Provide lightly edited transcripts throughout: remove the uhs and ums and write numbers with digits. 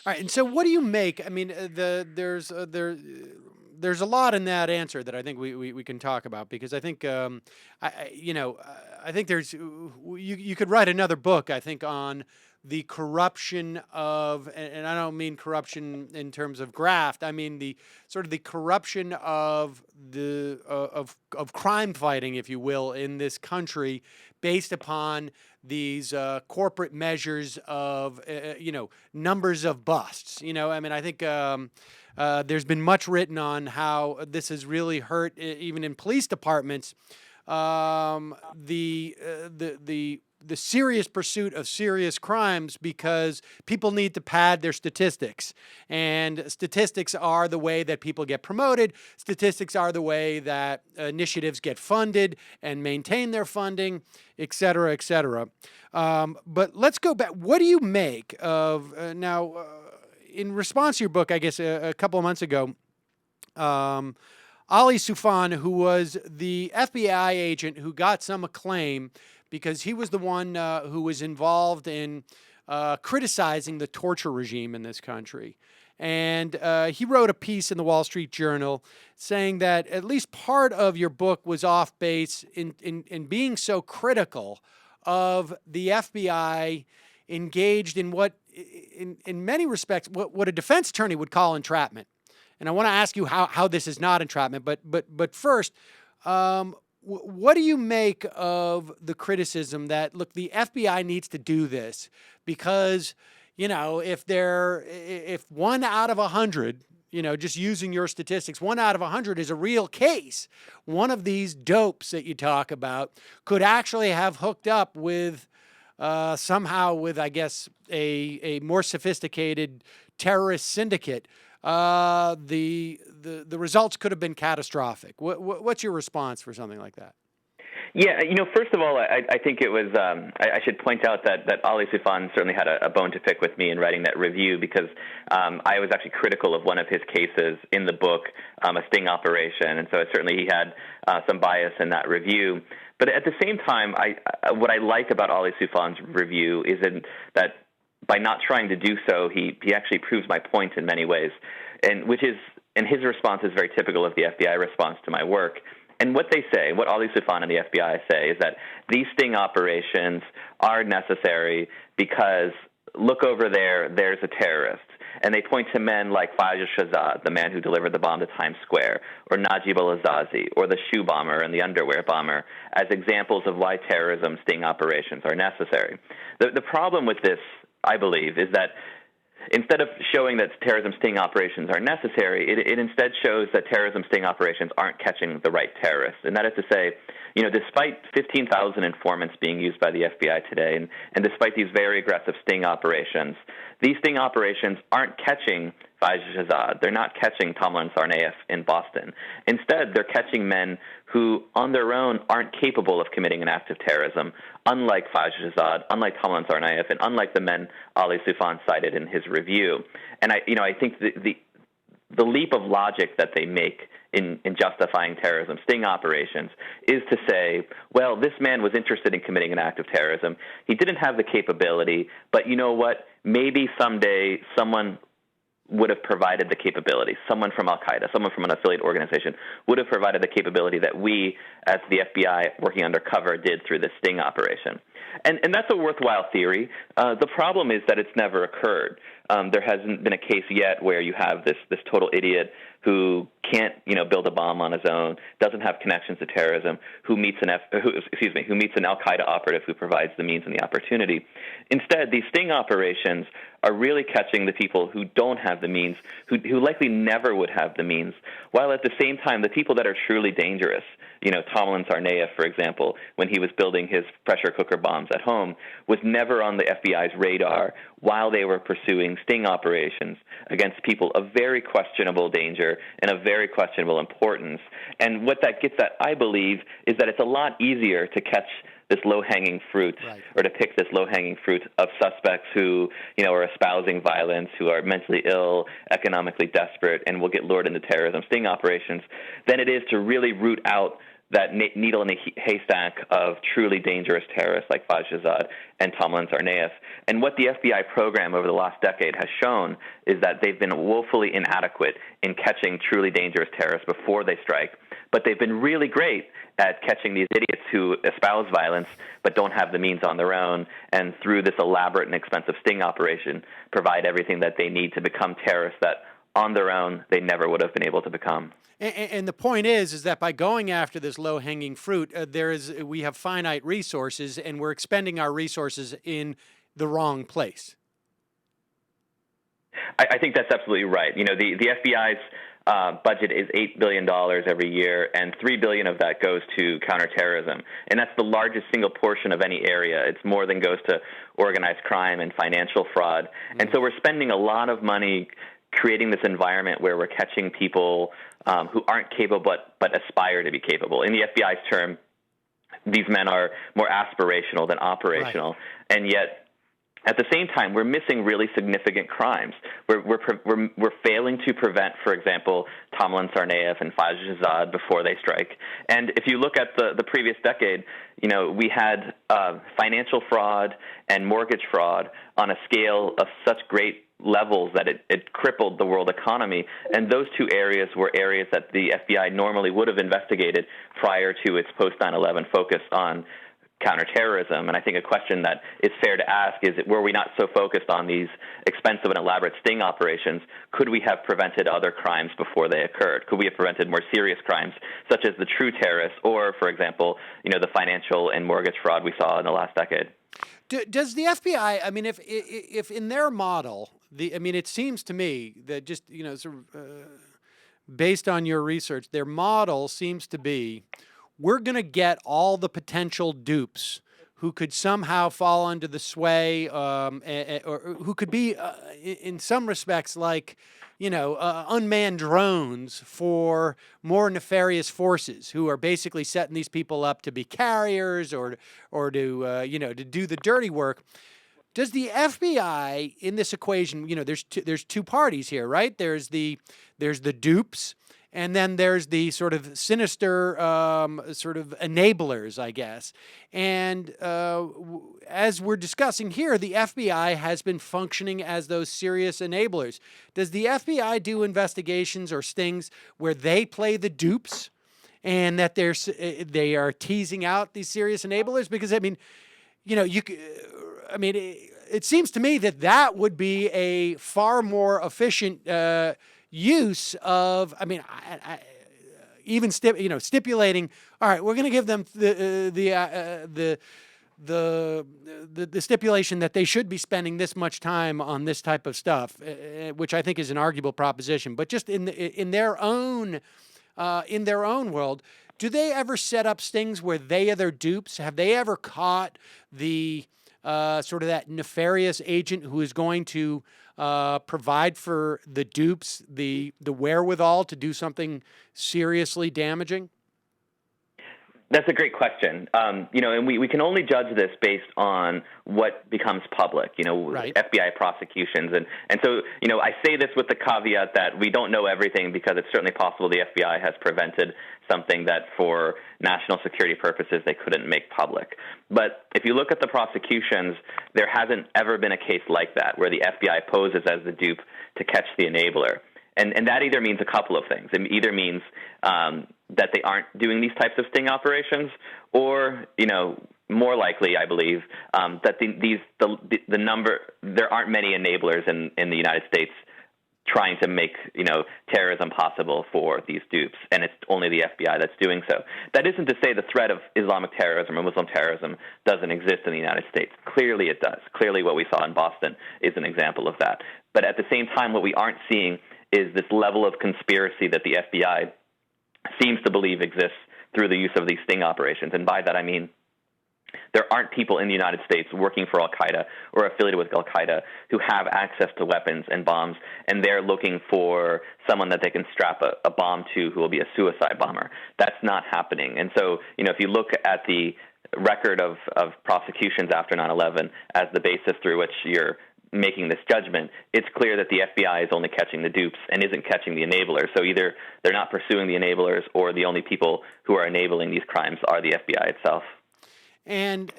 All right, and so what do you make? I mean, there's a lot in that answer that I think we can talk about because I think I think you could write another book I think on the corruption of and I don't mean corruption in terms of graft. I mean the sort of the corruption of the of crime fighting, if you will, in this country based upon these corporate measures of numbers of busts. I mean, I think there's been much written on how this has really hurt, even in police departments, the serious pursuit of serious crimes because people need to pad their statistics. And statistics are the way that people get promoted. Statistics are the way that initiatives get funded and maintain their funding, et cetera, et cetera. But let's go back. What do you make of now? In response to your book, I guess a couple of months ago, Ali Soufan, who was the FBI agent who got some acclaim because he was the one who was involved in criticizing the torture regime in this country. And he wrote a piece in the Wall Street Journal saying that at least part of your book was off base in being so critical of the FBI engaged in what, in many respects, what a defense attorney would call entrapment. And I want to ask you how this is not entrapment. But first, what do you make of the criticism that, look, the FBI needs to do this because, if 1 out of 100, just using your statistics, 1 out of 100 is a real case, one of these dopes that you talk about could actually have hooked up with somehow with, I guess, a more sophisticated terrorist syndicate. The results could have been catastrophic. What's your response for something like that? Yeah, first of all, I think it was, I should point out that Ali Soufan certainly had a bone to pick with me in writing that review because I was actually critical of one of his cases in the book, a sting operation, and so certainly he had some bias in that review. But at the same time, what I like about Ali Soufan's review is that by not trying to do so, he actually proves my point in many ways, and his response is very typical of the FBI response to my work. And what they say, what Ali Soufan and the FBI say, is that these sting operations are necessary because, look over there, there's a terrorist. And they point to men like Fajr Shahzad, the man who delivered the bomb to Times Square, or Najib al-Azazi, or the shoe bomber and the underwear bomber, as examples of why terrorism sting operations are necessary. The problem with this, I believe, is that instead of showing that terrorism sting operations are necessary, it instead shows that terrorism sting operations aren't catching the right terrorists. And that is to say, despite 15,000 informants being used by the FBI today, and despite these very aggressive sting operations, these sting operations aren't catching Fajr Shahzad. They're not catching Tamlan Tsarnaev in Boston. Instead, they're catching men who, on their own, aren't capable of committing an act of terrorism, unlike Fajr Shahzad, unlike Tamlan Tsarnaev, and unlike the men Ali Soufan cited in his review. And I think the leap of logic that they make in justifying terrorism sting operations is to say, well, this man was interested in committing an act of terrorism. He didn't have the capability, but you know what? Maybe someday someone would have provided the capability. Someone from Al-Qaeda, someone from an affiliate organization would have provided the capability that we, as the FBI working undercover, did through the sting operation. And that's a worthwhile theory. The problem is that it's never occurred. There hasn't been a case yet where you have this total idiot who can't, build a bomb on his own, doesn't have connections to terrorism, who meets an Al-Qaeda operative who provides the means and the opportunity. Instead, these sting operations are really catching the people who don't have the means, who likely never would have the means, while at the same time, the people that are truly dangerous, Tamlan Tsarnaev, for example, when he was building his pressure cooker bombs at home, was never on the FBI's radar while they were pursuing sting operations against people of very questionable danger and of very questionable importance. And what that gets at, I believe, is that it's a lot easier to catch this low-hanging fruit, right, or to pick this low-hanging fruit of suspects who, are espousing violence, who are mentally ill, economically desperate, and will get lured into terrorism sting operations, than it is to really root out that needle in the haystack of truly dangerous terrorists like Faz Shahzad and Tamlan Tsarnaev. And what the FBI program over the last decade has shown is that they've been woefully inadequate in catching truly dangerous terrorists before they strike, but they've been really great at catching these idiots who espouse violence but don't have the means on their own, and through this elaborate and expensive sting operation provide everything that they need to become terrorists that on their own they never would have been able to become. And the point is that by going after this low-hanging fruit, we have finite resources, and we're expending our resources in the wrong place. I think that's absolutely right. You know, the FBI's budget is $8 billion every year, and $3 billion of that goes to counterterrorism. And that's the largest single portion of any area. It's more than goes to organized crime and financial fraud. Mm-hmm. And so we're spending a lot of money creating this environment where we're catching people who aren't capable but aspire to be capable. In the FBI's term, these men are more aspirational than operational, right. And yet at the same time, we're missing really significant crimes. We're failing to prevent, for example, Tamlan Tsarnaev and Faz Shahzad before they strike. And if you look at the previous decade, you know, we had financial fraud and mortgage fraud on a scale of such great levels that it crippled the world economy. And those two areas were areas that the FBI normally would have investigated prior to its post-9/11 focus on counterterrorism. And I think a question that is fair to ask is, were we not so focused on these expensive and elaborate sting operations, could we have prevented other crimes before they occurred? Could we have prevented more serious crimes, such as the true terrorists, or, for example, you know, the financial and mortgage fraud we saw in the last decade? Does the FBI, I mean, if in their model, it seems to me that just, you know, sort of, based on your research, their model seems to be, we're going to get all the potential dupes who could somehow fall under the sway, or who could be, in some respects, like, you know, unmanned drones for more nefarious forces who are basically setting these people up to be carriers or to, you know, to do the dirty work. Does the FBI in this equation, you know, there's two parties here, right? There's the dupes, and then there's the sort of sinister sort of enablers, I guess. And as we're discussing here, the FBI has been functioning as those serious enablers. Does the FBI do investigations or stings where they play the dupes and that they are teasing out these serious enablers? Because, I mean, you know, it seems to me that would be a far more efficient use of, I mean, even stipulating. All right, we're going to give them the stipulation that they should be spending this much time on this type of stuff, which I think is an arguable proposition. But just in their own world, do they ever set up stings where they are their dupes? Have they ever caught the sort of that nefarious agent who is going to provide for the dupes the wherewithal to do something seriously damaging? That's a great question. You know, and we can only judge this based on what becomes public, you know, right. FBI prosecutions. And so, you know, I say this with the caveat that we don't know everything, because it's certainly possible the FBI has prevented something that for national security purposes they couldn't make public. But if you look at the prosecutions, there hasn't ever been a case like that where the FBI poses as the dupe to catch the enabler. And that either means a couple of things. It either means that they aren't doing these types of sting operations, or, you know, more likely, I believe, that the number, there aren't many enablers in the United States trying to make, you know, terrorism possible for these dupes, and it's only the FBI that's doing so. That isn't to say the threat of Islamic terrorism or Muslim terrorism doesn't exist in the United States. Clearly it does. Clearly what we saw in Boston is an example of that. But at the same time, what we aren't seeing is this level of conspiracy that the FBI seems to believe exists through the use of these sting operations. And by that I mean there aren't people in the United States working for al-Qaeda or affiliated with al-Qaeda who have access to weapons and bombs, and they're looking for someone that they can strap a bomb to who will be a suicide bomber. That's not happening. And so, you know, if you look at the record of prosecutions after 9/11 as the basis through which you're making this judgment, it's clear that the FBI is only catching the dupes and isn't catching the enablers. So either they're not pursuing the enablers, or the only people who are enabling these crimes are the FBI itself. And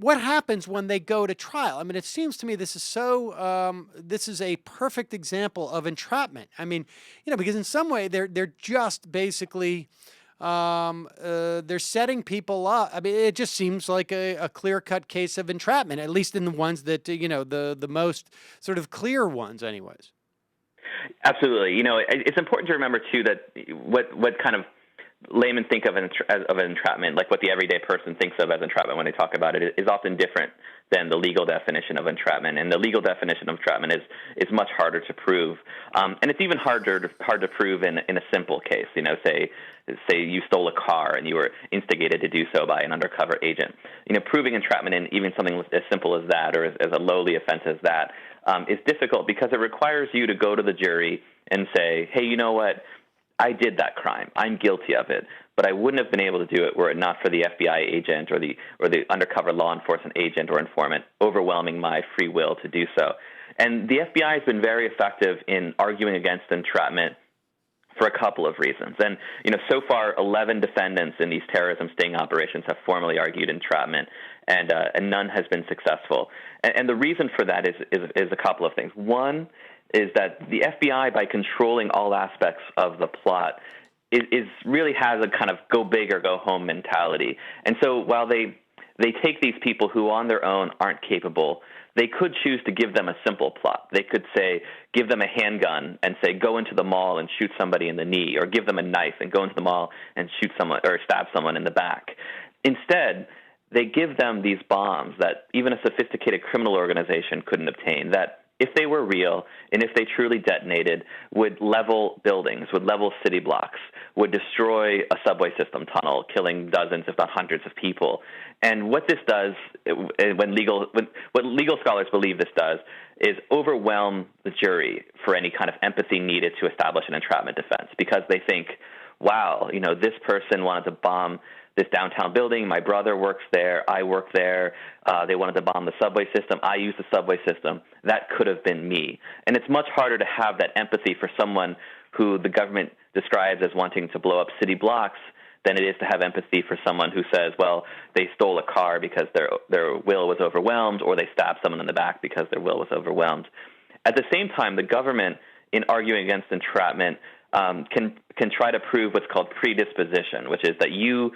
what happens when they go to trial? I mean, it seems to me this is this is a perfect example of entrapment. I mean, because in some way they're just basically they're setting people up. I mean, it just seems like a clear-cut case of entrapment, at least in the ones that the most sort of clear ones, anyways. Absolutely. It's important to remember too that what kind of laymen think of an entrapment, like what the everyday person thinks of as entrapment when they talk about it, is often different than the legal definition of entrapment. And the legal definition of entrapment is much harder to prove, and it's even hard to prove in a simple case. Say you stole a car and you were instigated to do so by an undercover agent. Proving entrapment in even something as simple as that, or as a lowly offense as that, is difficult because it requires you to go to the jury and say, hey, you know what? I did that crime. I'm guilty of it, but I wouldn't have been able to do it were it not for the FBI agent or the undercover law enforcement agent or informant overwhelming my free will to do so. And the FBI has been very effective in arguing against entrapment for a couple of reasons. And so far, 11 defendants in these terrorism sting operations have formally argued entrapment, and none has been successful. And the reason for that is a couple of things. One is that the FBI, by controlling all aspects of the plot, is really has a kind of go big or go home mentality. And so while they take these people who on their own aren't capable, they could choose to give them a simple plot. They could say, give them a handgun and say, go into the mall and shoot somebody in the knee, or give them a knife and go into the mall and shoot someone or stab someone in the back. Instead, they give them these bombs that even a sophisticated criminal organization couldn't obtain, that if they were real and if they truly detonated, would level buildings, would level city blocks, would destroy a subway system tunnel, killing dozens, if not hundreds of people. And what this does, what legal scholars believe this does, is overwhelm the jury for any kind of empathy needed to establish an entrapment defense, because they think, wow, this person wanted to bomb this downtown building. My brother works there. I work there. They wanted to bomb the subway system. I use the subway system. That could have been me. And it's much harder to have that empathy for someone who the government describes as wanting to blow up city blocks than it is to have empathy for someone who says, well, they stole a car because their will was overwhelmed, or they stabbed someone in the back because their will was overwhelmed. At the same time, the government, in arguing against entrapment, can try to prove what's called predisposition, which is that you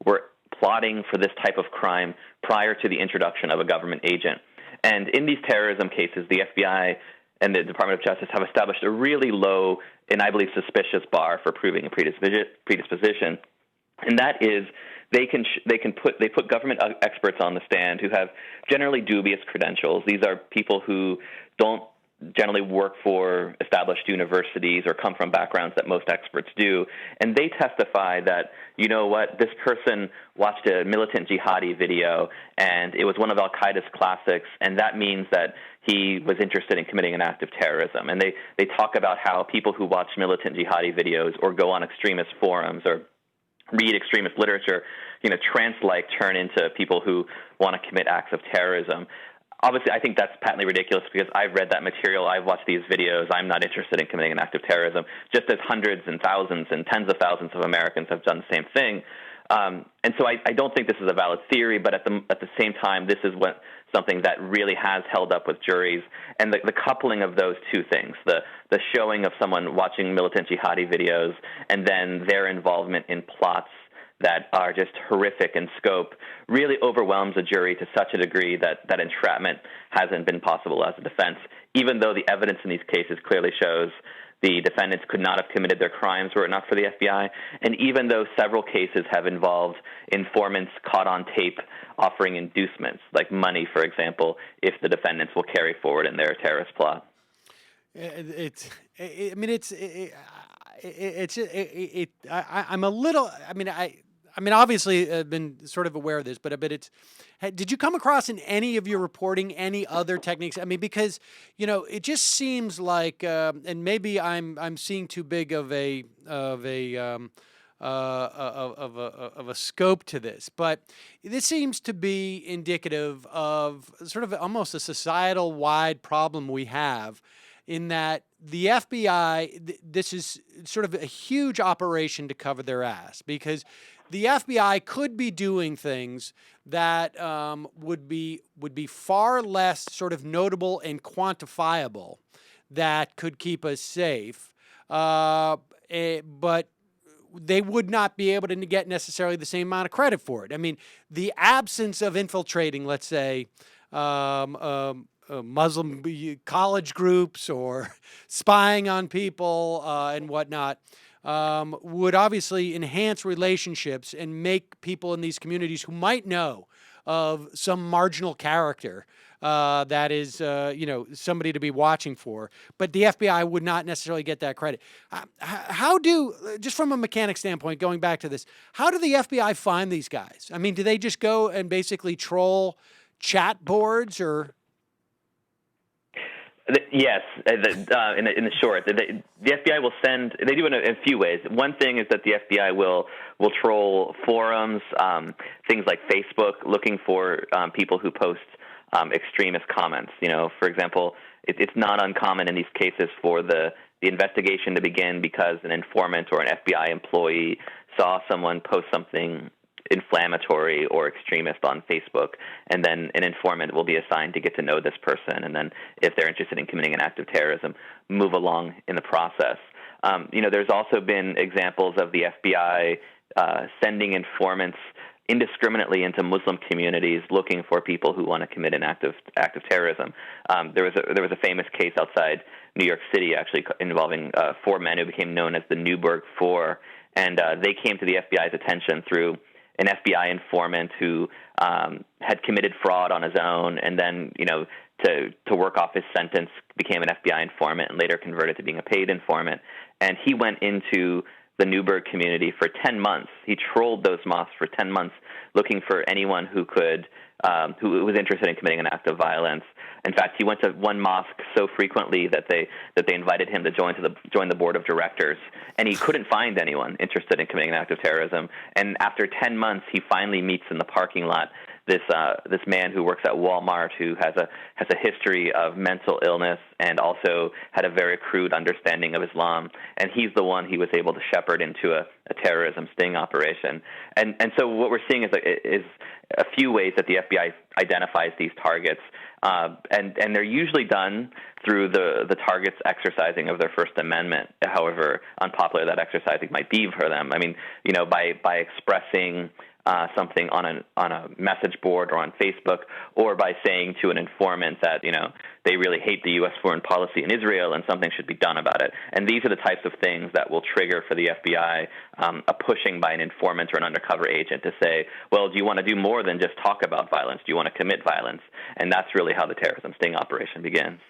were plotting for this type of crime prior to the introduction of a government agent. And in these terrorism cases, the FBI and the Department of Justice have established a really low and, I believe, suspicious bar for proving a predisposition. And that is they put government experts on the stand who have generally dubious credentials. These are people who don't generally work for established universities or come from backgrounds that most experts do. And they testify that, you know what, this person watched a militant jihadi video and it was one of al-Qaeda's classics, and that means that he was interested in committing an act of terrorism. And they talk about how people who watch militant jihadi videos or go on extremist forums or read extremist literature, trance-like turn into people who want to commit acts of terrorism. Obviously, I think that's patently ridiculous because I've read that material. I've watched these videos. I'm not interested in committing an act of terrorism, just as hundreds and thousands and tens of thousands of Americans have done the same thing. And so I don't think this is a valid theory, but at the same time, this is something that really has held up with juries. And the coupling of those two things, the showing of someone watching militant jihadi videos and then their involvement in plots that are just horrific in scope, really overwhelms a jury to such a degree that entrapment hasn't been possible as a defense, even though the evidence in these cases clearly shows the defendants could not have committed their crimes were it not for the FBI, and even though several cases have involved informants caught on tape offering inducements, like money, for example, if the defendants will carry forward in their terrorist plot. I'm a little. Obviously, I've been sort of aware of this, but it's. Did you come across in any of your reporting any other techniques? Because it just seems like, and maybe I'm seeing too big of a of a scope to this, but this seems to be indicative of sort of almost a societal wide problem we have, in that the FBI, this is sort of a huge operation to cover their ass, because the FBI could be doing things that would be far less sort of notable and quantifiable, that could keep us safe, but they would not be able to get necessarily the same amount of credit for it. I mean, the absence of infiltrating, let's say, Muslim college groups or spying on people and whatnot, would obviously enhance relationships and make people in these communities who might know of some marginal character that is, somebody to be watching for. But the FBI would not necessarily get that credit. How do, just from a mechanic standpoint, going back to this, how do the FBI find these guys? I mean, do they just go and basically troll chat boards, or? Yes, in the short, the FBI will send. They do it in a few ways. One thing is that the FBI will troll forums, things like Facebook, looking for people who post extremist comments. For example, it's not uncommon in these cases for the investigation to begin because an informant or an FBI employee saw someone post something inflammatory or extremist on Facebook, and then an informant will be assigned to get to know this person, and then if they're interested in committing an act of terrorism, move along in the process. There's also been examples of the FBI sending informants indiscriminately into Muslim communities looking for people who want to commit an act of terrorism. There was a famous case outside New York City, actually, involving 4 men who became known as the Newburgh Four, and they came to the FBI's attention through an FBI informant who had committed fraud on his own, and then, to work off his sentence, became an FBI informant and later converted to being a paid informant. And he went into the Newburgh community for 10 months. He trolled those mosques for 10 months, looking for anyone who was interested in committing an act of violence. In fact, he went to one mosque so frequently that they invited him to join the board of directors, and he couldn't find anyone interested in committing an act of terrorism. And after 10 months, he finally meets in the parking lot this man who works at Walmart, who has a history of mental illness and also had a very crude understanding of Islam, and he's the one he was able to shepherd into a terrorism sting operation. And so what we're seeing is a few ways that the FBI identifies these targets, and they're usually done through the targets exercising of their First Amendment, however unpopular that exercising might be for them. I mean, by expressing something on a message board or on Facebook, or by saying to an informant that they really hate the U.S. foreign policy in Israel and something should be done about it. And these are the types of things that will trigger for the FBI a pushing by an informant or an undercover agent to say, well, do you want to do more than just talk about violence? Do you want to commit violence? And that's really how the terrorism sting operation begins.